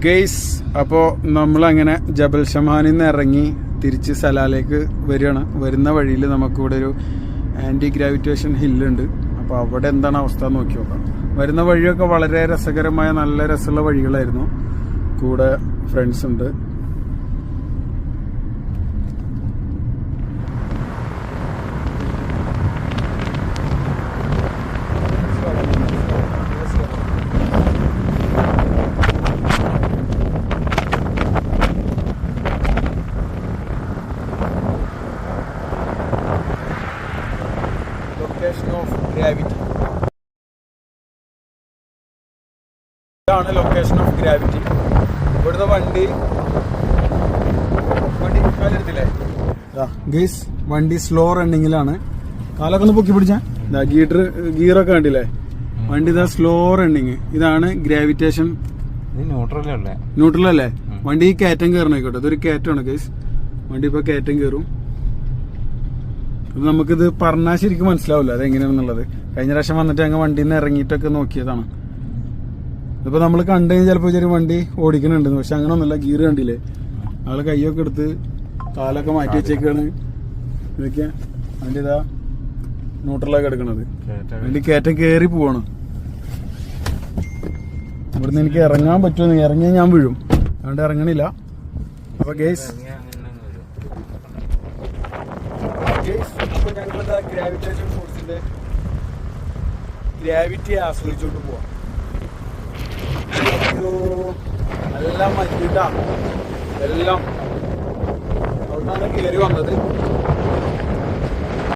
Guys, അപ്പോൾ നമ്മളങ്ങനെ ജബൽ ഷമാനിൽ നിന്ന് ഇറങ്ങി തിരിച്ച് സലാലേക്ക് വരികയാണ്. വരുന്ന വഴിയിൽ നമുക്കിവിടെ ഒരു ആൻറ്റി ഗ്രാവിറ്റേഷൻ ഹില്ലുണ്ട്. അപ്പോൾ അവിടെ എന്താണ് അവസ്ഥ എന്ന് നോക്കി നോക്കാം. വരുന്ന വഴിയൊക്കെ വളരെ രസകരമായ നല്ല രസമുള്ള വഴികളായിരുന്നു. കൂടെ ഫ്രണ്ട്സ് ഉണ്ട്. ഇതാണ് ലൊക്കേഷൻ ഓഫ് ഗ്രാവിറ്റി. ഇവിടുത്തെ വണ്ടി കാലെടുത്തില്ലേ ഗൈസ്, വണ്ടി സ്ലോ റണ്ണിങ്ങിലാണ്. കാലൊക്കെ ഒന്ന് പൊക്കി പിടിച്ചാ ഗിയറൊക്കെ കണ്ടില്ലേ. വണ്ടി ഇതാ സ്ലോ റണ്ണിങ്. ഇതാണ് ഗ്രാവിറ്റേഷൻ. ന്യൂട്രലല്ലേ വണ്ടി. ഈ കയറ്റം കയറണം ആയിക്കോട്ടെ. ഇതൊരു കയറ്റമാണ് ഗൈസ്. വണ്ടി ഇപ്പൊ കയറ്റം കയറും. നമുക്കിത് പറഞ്ഞാൽ ശരിക്കും മനസ്സിലാവില്ല അതെങ്ങനെയാണെന്നുള്ളത്. കഴിഞ്ഞ പ്രാവശ്യം വന്നിട്ട് അങ്ങ് വണ്ടിയിൽ നിന്ന് ഇറങ്ങിയിട്ടൊക്കെ നോക്കിയതാണ്. ഇതിപ്പോ നമ്മൾ കണ്ടു കഴിഞ്ഞാൽ ചിലപ്പോൾ ചെറിയ വണ്ടി ഓടിക്കുന്നുണ്ടെന്ന്. പക്ഷെ അങ്ങനെ ഒന്നുമില്ല. ഗിയർ കണ്ടില്ലേ, ആള് കൈയൊക്കെ എടുത്ത് കാലൊക്കെ മാറ്റി വെച്ചേക്കാണ്. ഇതൊക്കെ വണ്ടി ഇതാ ന്യൂട്രലൊക്കെ എടുക്കണത്. വണ്ടി കയറ്റം കയറി പോവാണ്. ഇവിടുന്ന് എനിക്ക് ഇറങ്ങാൻ പറ്റുമെന്ന്, ഇറങ്ങിയാൽ ഞാൻ വീഴും. അതുകൊണ്ട് ഇറങ്ങണില്ല. അപ്പൊ ഗേസ് ഞങ്ങളിതാ ഗ്രാവിറ്റേഷൻ ഫോഴ്സിന്റെ ഗ്രാവിറ്റി ആസ്വദിച്ചോണ്ട് പോവാം. എല്ലാം മഞ്ഞിട്ടാ, എല്ലാം അവിടുന്നാണ് കയറി വന്നത്.